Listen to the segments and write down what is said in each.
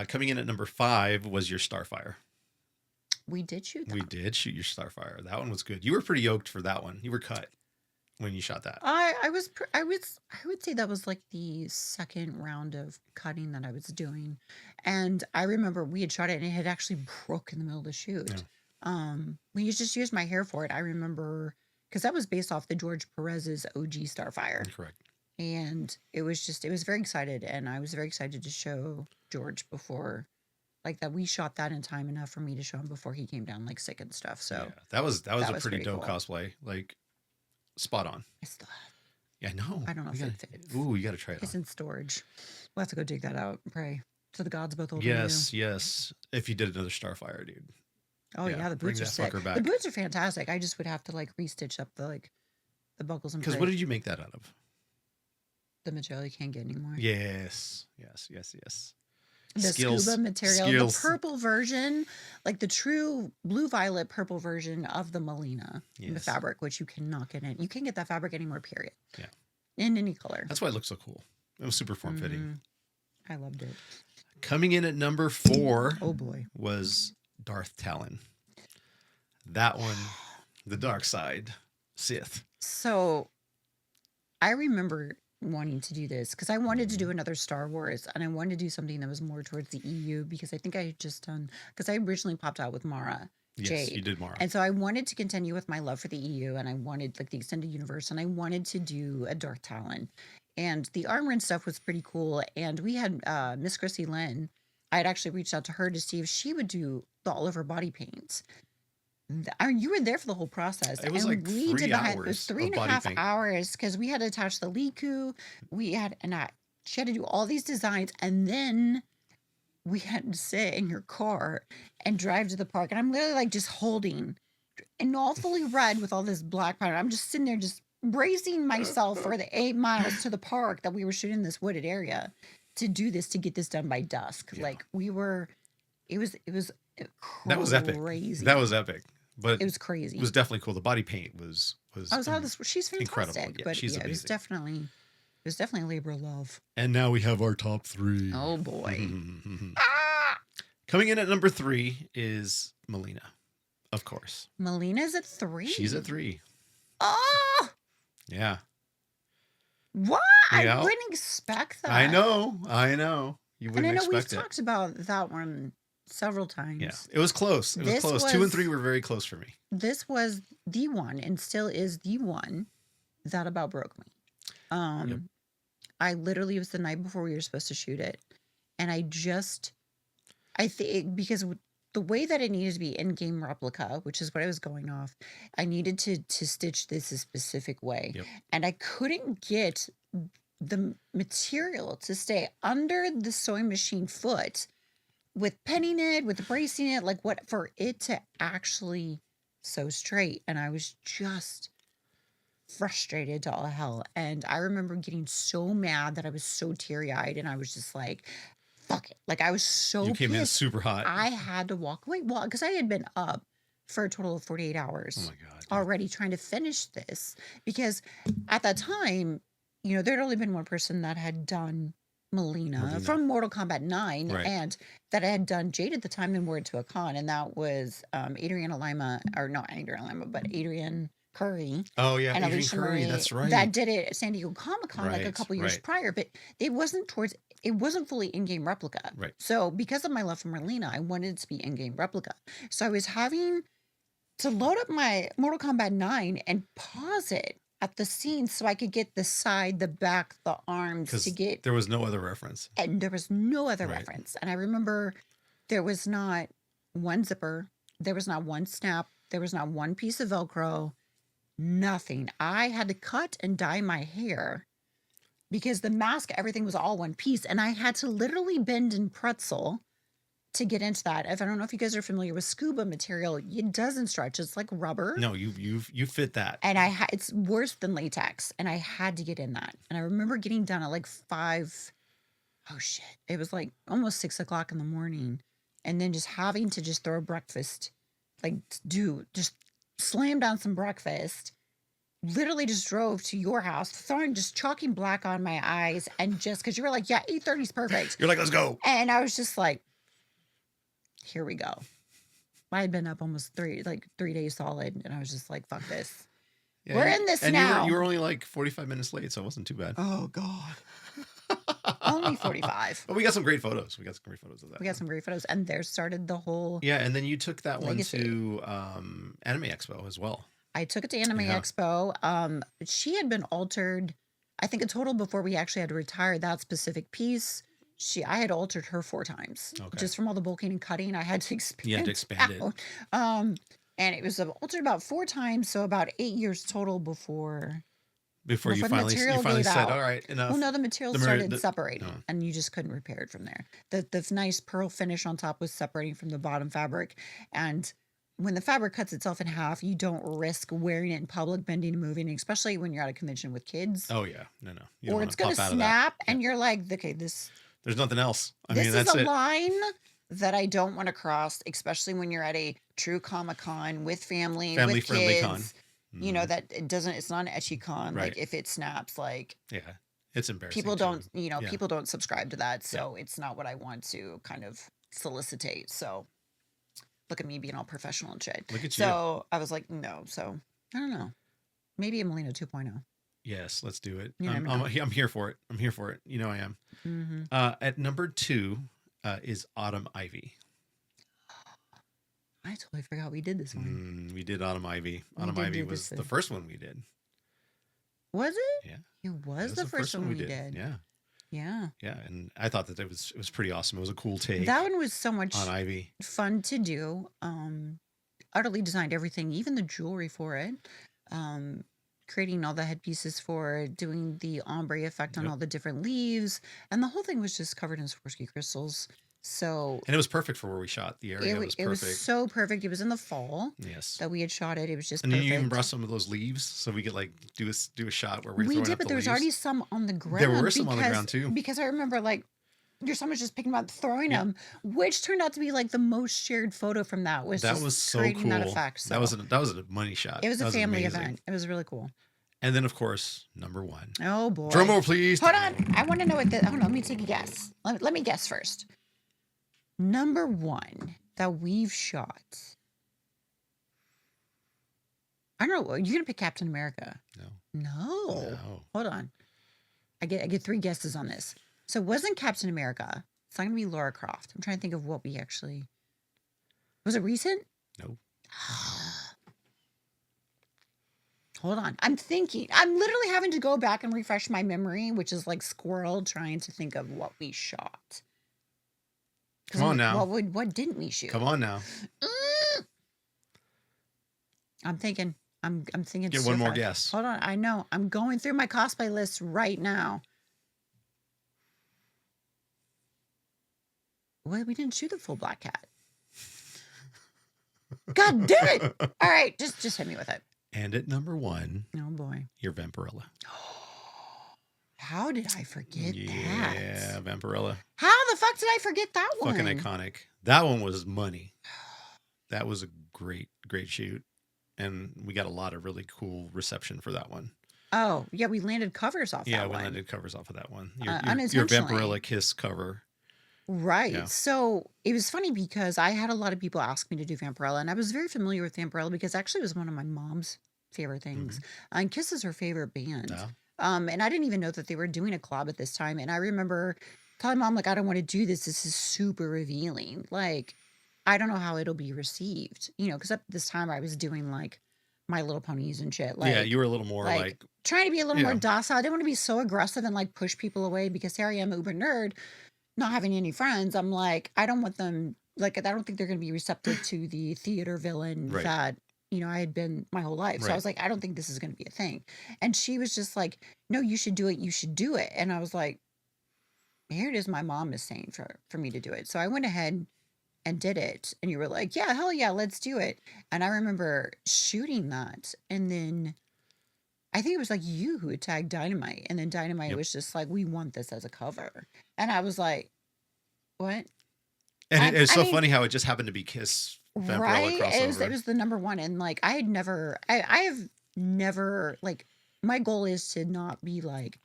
Coming in at number 5 was your Starfire. We did shoot that. We did shoot your Starfire. That one was good. You were pretty yoked for that one. You were cut when you shot that. I would say that was like the second round of cutting that I was doing. And I remember we had shot it and it had actually broke in the middle of the shoot. Yeah. We just used my hair for it. I remember because that was based off the George Perez's OG Starfire. Correct. And it was very excited. And I was very excited to show George before, like that we shot that in time enough for me to show him before he came down like sick and stuff. So yeah, that was a pretty dope cool. cosplay. Like spot on. I still have. Yeah, no. I don't know if it fits. Ooh, you got to try it. It's in storage. We'll have to go dig that out and pray to the gods both old Yes, yes. If you did another Starfire, dude. Oh yeah, the boots are sick. The boots are fantastic. I just would have to like restitch up the buckles and. Because what did you make that out of? The material you can't get anymore. Yes. The scuba material, the purple version, like the true blue-violet purple version of the Melina, the fabric, which you cannot get in. You can't get that fabric anymore, period. Yeah. In any color. That's why it looks so cool. It was super form-fitting. I loved it. Coming in at number 4 oh boy, was Darth Talon. That one, the dark side, Sith. So I remember wanting to do this because I wanted to do another Star Wars and I wanted to do something that was more towards the EU because I think I had just done, because I originally popped out with Mara. Yes, Jade. you did Mara. And so I wanted to continue with my love for the EU and I wanted like the extended universe and I wanted to do a Darth Talon. And the armor and stuff was pretty cool. And we had Miss Chrissy Lynn. I had actually reached out to her to see if she would do all of her body paints. You were there for the whole process. It was and like we 3 did hours. It was 3.5 hours because we had to attach the Liku. She had to do all these designs, and then we had to sit in your car and drive to the park. And I'm literally like just holding, and all fully red with all this black powder. I'm just sitting there, just bracing myself for the 8 miles to the park that we were shooting in this wooded area to do this, to get this done by dusk. Yeah. Like we were, it was. That was epic. Crazy. That was epic. But it was crazy. It was definitely cool. The body paint was she's fantastic. Incredible. Yeah, but she's yeah, amazing. It was definitely a labor of love. And now we have our top 3. Oh boy. Coming in at number 3 is Melina. Of course. Melina's at 3. She's at 3. Oh. Yeah. What? I wouldn't expect that. I know. You wouldn't expect it. And I know we've talked about that one several times. Yeah, it was close. It was close. 2 and 3 were very close for me. This was the one, and still is the one, that about broke me. Yep. I literally, it was the night before we were supposed to shoot it, and I think because the way that it needed to be in-game replica, which is what I was going off, I needed to stitch this a specific way, and I couldn't get the material to stay under the sewing machine foot with penning it, with bracing it, like what, for it to actually sew straight. And I was just frustrated to all hell. And I remember getting so mad that I was so teary-eyed and I was just like, fuck it. Like I was so You came pissed. in super hot. I had to walk away. Well, because I had been up for a total of 48 hours. Oh my God. Already trying to finish this. Because at that time, there'd only been one person that had done Melina from Mortal Kombat 9, right. And that I had done Jade at the time in Word to a Con, and that was Adriana Lima, or not Adriana Lima, but Adrian Curry. Oh yeah, and Adrian Alicia Curry, Marie, that's right. That did it at San Diego Comic-Con like a couple years right. prior, but it wasn't fully in-game replica. Right. So because of my love for Melina, I wanted it to be in-game replica. So I was having to load up my Mortal Kombat 9 and pause it at the scene so I could get the side, the back, the arms to get. There was no other reference. And there was no other reference. And I remember there was not one zipper. There was not one snap. There was not one piece of Velcro. Nothing. I had to cut and dye my hair because the mask, everything was all one piece. And I had to literally bend and pretzel to get into that. If I don't know if you guys are familiar with scuba material, it doesn't stretch. It's like rubber. No, you fit that. And it's worse than latex. And I had to get in that. And I remember getting done at like 5. Oh shit. It was like almost 6 o'clock in the morning. And then just having to just throw breakfast, just slam down some breakfast. Literally just drove to your house, just chalking black on my eyes. And just because you were like, yeah, 8:30 is perfect. You're like, let's go. And I was just like, here we go. I had been up almost 3 days solid, and I was just like, fuck this. Yeah, We're you- in this and now. you were only like 45 minutes late, so it wasn't too bad. Oh God. Only 45. But we got some great photos. We got some great photos of that. We got some great photos, and there started the whole. Yeah, and then you took that Legacy. one to Anime Expo as well. I took it to Anime Yeah. Expo. She had been altered, I think, a total before we actually had to retire that specific piece. I had altered her 4 times. Okay. Just from all the bulking and cutting, I had to expand. You had to expand it. out. And it was altered about 4 times, so about 8 years total before. Before you the finally material said, gave out. all right, enough. Well, no, the material The started separating, oh. and you just couldn't repair it from there. The nice pearl finish on top was separating from the bottom fabric, and when the fabric cuts itself in half, you don't risk wearing it in public, bending and moving, especially when you're at a convention with kids. Oh yeah, no. You don't or wanna it's going to pop out of that. snap, and you're like, okay, this There's nothing else. I this mean, is that's a it. line that I don't want to cross, especially when you're at a true Comic-Con with family with Family-friendly kids. con. You know that it's not an etchy con. Right. Like if it snaps, like Yeah, it's embarrassing. people don't, too. Yeah. people don't subscribe to that, so it's not what I want to kind of solicitate. So look at me being all professional and shit. Look at you. So I was like, no. So I don't know. Maybe a Melina 2.0. Yes, let's do it. You never I'm know. here for it. I'm here for it. You know I am. Mm-hmm. At number 2 is Autumn Ivy. I totally forgot we did this one. We did Autumn Ivy. We Autumn did Ivy do was this the one. first one we did. Was it? Yeah. It was the first one we did. Yeah. Yeah. Yeah, and I thought that it was pretty awesome. It was a cool take That one was so much on Ivy. fun to do. Utterly designed everything, even the jewelry for it. Creating all the headpieces for it, doing the ombre effect on Yep. all the different leaves, and the whole thing was just covered in Swarovski crystals. So And it was perfect for where we shot. The area was it perfect. was so perfect. It was in the fall Yes. that we had shot it. It was just And then perfect. you even brought some of those leaves so we could like do a shot where we're We throwing did, up but the there was leaves. already some on the ground. There were some on the ground, too. Because I remember like your son was just picking them up, throwing Yeah. them, which turned out to be like the most shared photo from that. That just was so creating cool. that effect. So That was a money shot. it was That a family amazing. event. It was really cool. And then of course, number 1. Oh boy. Drum roll, please. Hold on. I want to know what hold on. Let me take a guess. Let me guess first. Number 1 that we've shot. I don't know. You're gonna pick Captain America. No. No. Hold on. I get 3 guesses on this. So it wasn't Captain America. It's not gonna be Lara Croft. I'm trying to think of what we actually. Was it recent? No. Hold on. I'm thinking. I'm literally having to go back and refresh my memory, which is like squirrel trying to think of what we shot. Come on now. What didn't we shoot? Come on now. I'm thinking. I'm thinking. Get so one more fast. guess. Hold on. I know. I'm going through my cosplay list right now. Well, we didn't shoot the full Black Cat. God damn it! All right, just hit me with it. And at number 1, Oh boy. your Vampirella. How did I forget Yeah, that? Vampirella. How the fuck did I forget that one? Fucking iconic. That one was money. That was a great shoot. And we got a lot of really cool reception for that one. Oh, yeah, we landed covers off Yeah, that we one. landed covers off of that one. Your Unintentionally. Vampirella Kiss cover. Right. Yeah. So it was funny because I had a lot of people ask me to do Vampirella, and I was very familiar with Vampirella because actually it was one of my mom's favorite things. And Kiss is her favorite band. Yeah. And I didn't even know that they were doing a collab at this time. And I remember telling Mom, like, I don't want to do this. This is super revealing. Like, I don't know how it'll be received. You know, because up at this time I was doing like My Little Ponies and shit. Like, Yeah, you were a little more like trying to be a little more Yeah. docile. I didn't want to be so aggressive and like push people away because here I am, uber nerd, not having any friends. I'm like, I don't want them, like, I don't think they're going to be receptive to the theater villain Right. that, you know, I had been my whole life. So I Right. was like, I don't think this is going to be a thing. And she was just like, no, you should do it. You should do it. And I was like, here it is. My mom is saying for me to do it. So I went ahead and did it. And you were like, yeah, hell yeah, let's do it. And I remember shooting that. And then I think it was like you who had tagged Dynamite. And then Dynamite Yep. was just like, we want this as a cover. And I was like, what? And I it's so mean- funny how it just happened to be Kiss Vampirella Right? crossover. It was the number 1. And like, I have never, like, my goal is to not be like,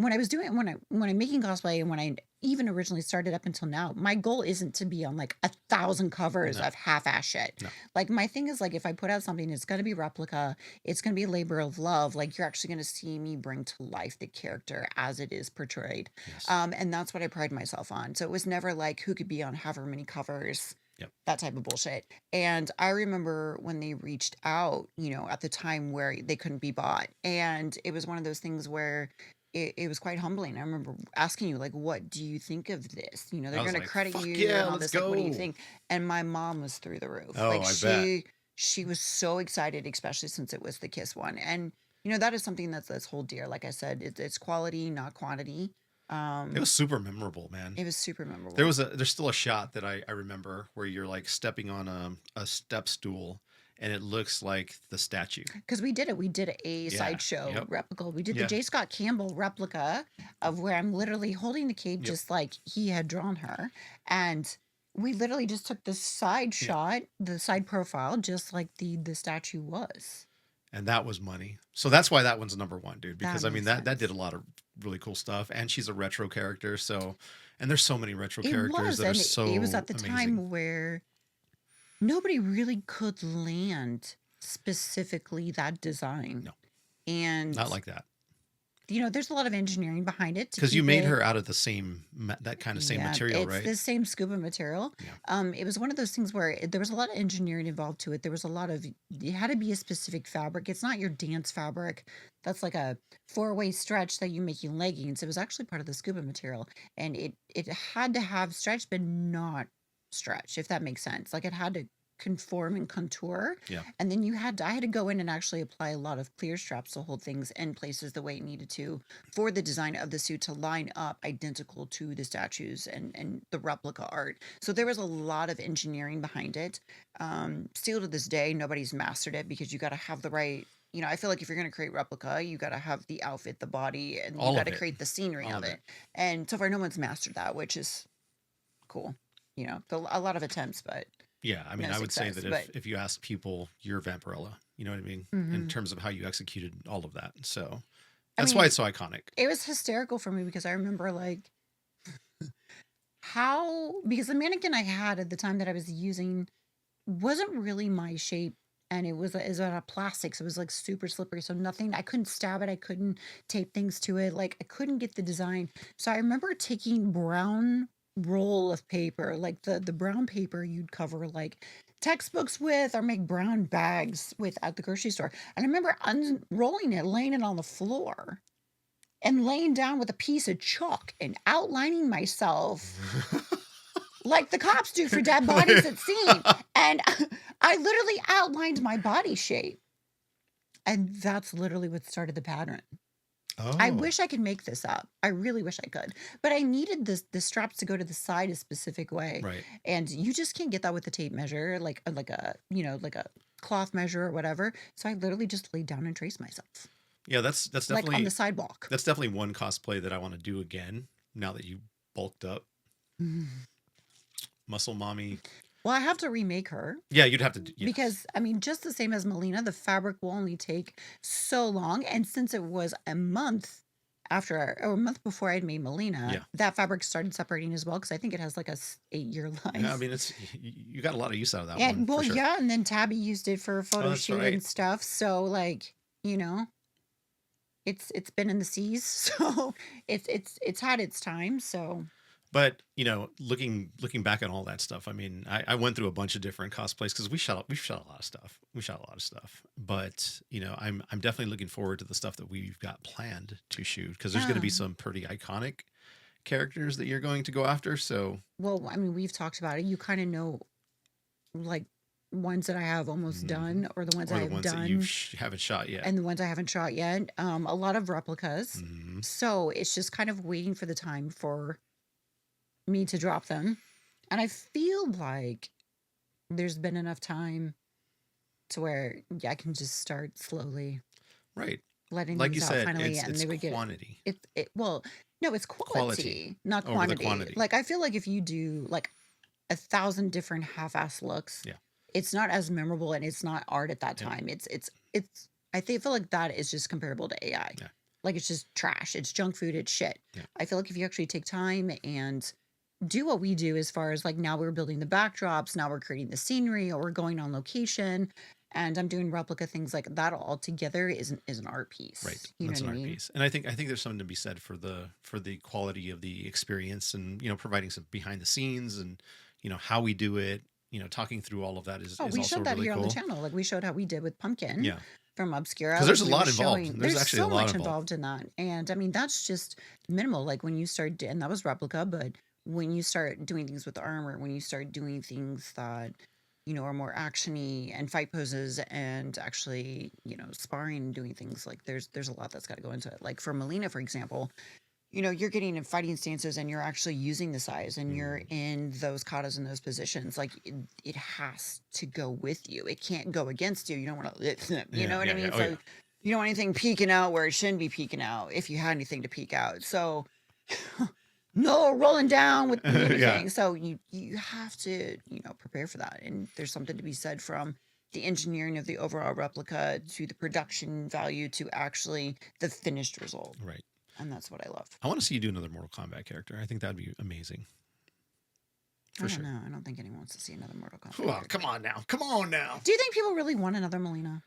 when I was doing when I'm making cosplay and when I even originally started up until now, my goal isn't to be on like 1,000 covers No, of half-ass shit. no. Like my thing is like if I put out something, it's gonna be replica, it's gonna be a labor of love. Like you're actually gonna see me bring to life the character as it is portrayed. Yes. And that's what I pride myself on. So it was never like who could be on however many covers, Yep. that type of bullshit. And I remember when they reached out, at the time where they couldn't be bought. And it was one of those things where it was quite humbling. I remember asking you, like, what do you think of this? I They're was going to like, credit fuck you yeah, and all let's this. Like, what do you go. think? And my mom was through the roof. Oh, Like, I bet. she was so excited, especially since it was the Kiss one. And, that is something that's hold dear. Like I said, it's quality, not quantity. It was super memorable, man. It was super memorable. There's still a shot that I remember where you're like stepping on a step stool and it looks like the statue. Because we did it. We did a Yeah. sideshow Yep. replica. We did the Yeah. J. Scott Campbell replica of where I'm literally holding the cape Yep. just like he had drawn her. And we literally just took the side Yeah. shot, the side profile, just like the statue was. And that was money. So that's why that one's number one, dude. Because That I mean makes that did sense. a lot of really cool stuff. And she's a retro character. So and there's so many retro It characters was, that are and it was so at the amazing. time where nobody really could land specifically that design. No. And Not like that. there's a lot of engineering behind it to Because you keep made it. her out of the same that kind of same Yeah, material, it's right? the same scuba material. Yeah. It was one of those things where there was a lot of engineering involved to it. There was a lot of it had to be a specific fabric. It's not your dance fabric. That's like a four-way stretch that you make in leggings. It was actually part of the scuba material, and it had to have stretch, but not stretch, if that makes sense. Like it had to conform and contour. Yeah. And then I had to go in and actually apply a lot of clear straps to hold things in places the way it needed to for the design of the suit to line up identical to the statues and the replica art. So there was a lot of engineering behind it. Still to this day, nobody's mastered it because you got to have the right. I feel like if you're going to create replica, you got to have the outfit, the body, and All you of got to it. create the scenery All of of it. And so far, no one's mastered that, which is cool. A lot of attempts, but Yeah, I mean, no I would say success. that But if you ask people, you're Vampirella. You know what I mean? In mhm. terms of how you executed all of that. So I that's why mean, it's so iconic. it was hysterical for me because I remember like because the mannequin I had at the time that I was using wasn't really my shape. And is out of plastic, so it was like super slippery. So nothing, I couldn't stab it, I couldn't tape things to it, like I couldn't get the design. So I remember taking brown roll of paper, like the brown paper you'd cover like textbooks with or make brown bags with at the grocery store. And I remember unrolling it, laying it on the floor, and laying down with a piece of chalk and outlining myself like the cops do for dead bodies at scene. And I literally outlined my body shape. And that's literally what started the pattern. I Oh, wish I could make this up. I really wish I could. But I needed the straps to go to the side a specific way. right. And you just can't get that with a tape measure, like like a cloth measure or whatever. So I literally just laid down and traced myself. Yeah, that's Like on definitely the sidewalk. that's definitely one cosplay that I want to do again now that you bulked up. Muscle Mommy. Well, I have to remake her. Yeah, you'd have to do, yes. Because I mean, just the same as Melina, the fabric will only take so long. And since it was a month or a month before I'd made Melina, Yeah. that fabric started separating as well. Because I think it has like a 8-year life. Yeah, I mean, you got a lot of use out of that Yeah, one. well, For sure. yeah, and then Tabby used it for a photo that's shoot right. and stuff. So like, it's been in the seas. So it's had its time. So But looking back on all that stuff, I mean, I went through a bunch of different cosplays because we shot a lot of stuff. We shot a lot of stuff. But I'm definitely looking forward to the stuff that we've got planned to shoot because there's going to be yeah. some pretty iconic characters that you're going to go after. So Well, I mean, we've talked about it. You kind of know like ones that I have almost mhm. done or the ones or I the have ones that you done haven't shot yet. and the ones I haven't shot yet. A lot of replicas. Mhm. So it's just kind of waiting for the time for me to drop them. And I feel like there's been enough time to where I can just start slowly Right. letting Like you things out said, finally, it's and they would get quantity well, no, it's quality quality, not over the quantity. quantity. Like I feel like if you do like 1,000 different half-ass looks, Yeah. it's not as memorable and it's not art at that Yep. time. It's I feel like that is just comparable to AI. Yeah. Like it's just trash. It's junk food. It's shit. Yeah. I feel like if you actually take time and do what we do as far as like now we're building the backdrops, now we're creating the scenery, or we're going on location, and I'm doing replica things like that all together is an art piece. Right. You That's know an what I art mean? piece. And I think there's something to be said for the quality of the experience and, providing some behind the scenes and, how we do it, talking through all of that is Oh, we also showed that really here on the cool. channel. Like we showed how we did with Pumpkin Yeah. from Obscura. Because there's Like a we were lot involved. showing, There's actually so a lot much involved. involved in that. And I mean, that's just minimal. Like when you start, and that was replica, but when you start doing things with armor, when you start doing things that, are more actiony and fight poses and actually, sparring and doing things like there's a lot that's got to go into it. Like for Melina, for example, you're getting in fighting stances and you're actually using the size and you're in those katas in those positions. Like it has to go with you. It can't go against you. You don't want to, you know what I mean? Oh, So yeah. you don't want anything peeking out where it shouldn't be peeking out if you had anything to peek out. So no rolling down with anything. Yeah. So you have to, prepare for that. And there's something to be said from the engineering of the overall replica to the production value to actually the finished result. Right. And that's what I love. I want to see you do another Mortal Kombat character. I think that'd be amazing. I For don't sure. know. I don't think anyone wants to see another Mortal Kombat. Well, character. come on now. Come on now. Do you think people really want another Melina?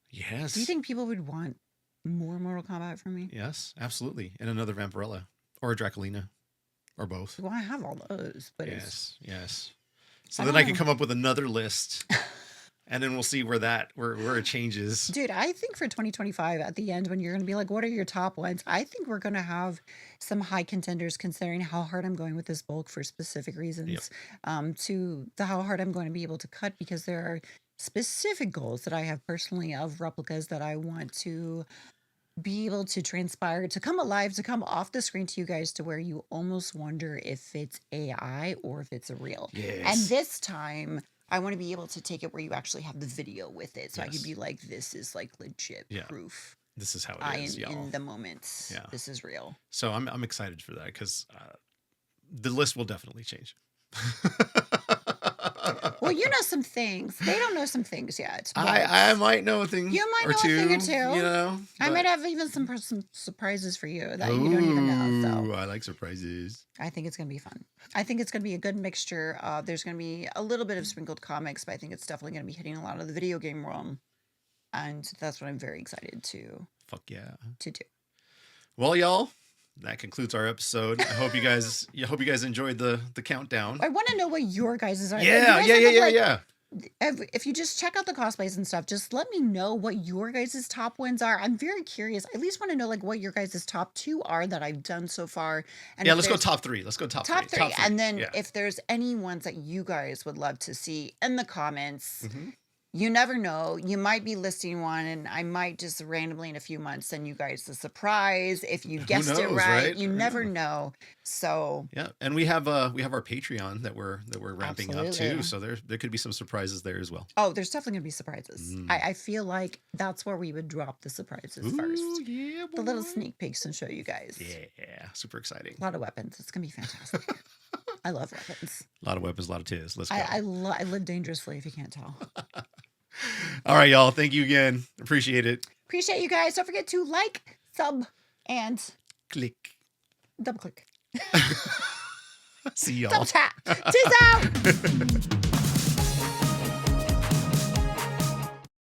Yes. Do you think people would want more Mortal Kombat from me? Yes, absolutely. And another Vampirella or a Draculina or both. Well, I have all those, but it's Yes. So I then don't I can know. come up with another list and then we'll see where it changes. dude, I think for 2025 at the end when you're going to be like, what are your top ones? I think we're going to have some high contenders considering how hard I'm going with this bulk for specific reasons. To the how hard I'm going to be able to cut because there are specific goals that I have personally of replicas that I want to be able to transpire, to come alive, to come off the screen to you guys to where you almost wonder if it's AI or if it's a real. Yes. And this time, I want to be able to take it where you actually have the video with it. So I Yes. could be like, this is like legit Yeah. proof. This is how it I is, am y'all. in the moment. Yeah. This is real. So I'm excited for that because the list will definitely change. Well, you know some things. They don't know some things yet. I but might know a thing. You might or know a two, thing or two. I but- might have even some surprises for you that you don't even know. So Ooh, I like surprises. I think it's going to be fun. I think it's going to be a good mixture. There's going to be a little bit of sprinkled comics, but I think it's definitely going to be hitting a lot of the video game realm. And that's what I'm very excited to Fuck yeah. do. Well, y'all, that concludes our episode. I hope you guys enjoyed the countdown. I want to know what your guys' are. Yeah. If you just check out the cosplays and stuff, just let me know what your guys' top ones are. I'm very curious. I at least want to know like what your guys' top 2 are that I've done so far. And Yeah, if let's go there's- top 3. Let's go top top 3. three. And then yeah. if there's any ones that you guys would love to see in the comments, Mhm. you never know. You might be listing one, and I might just randomly in a few months send you guys the surprise if you guessed it knows, right. right? You Who never know. So Yeah, and we have our Patreon that we're ramping up Absolutely. too. So there could be some surprises there as well. oh, there's definitely gonna be surprises. Mm. I feel like that's where we would drop the surprises first. Ooh, yeah, The little boy. sneak peeks and show you guys. Yeah, super exciting. A lot of weapons. It's gonna be fantastic. I love weapons. A lot of weapons, a lot of tits. Let's go. I live dangerously if you can't tell. All right, y'all. Thank you again. Appreciate it. Appreciate you guys. Don't forget to like, sub, and Click. double click. See y'all. Double tap. Cheers out.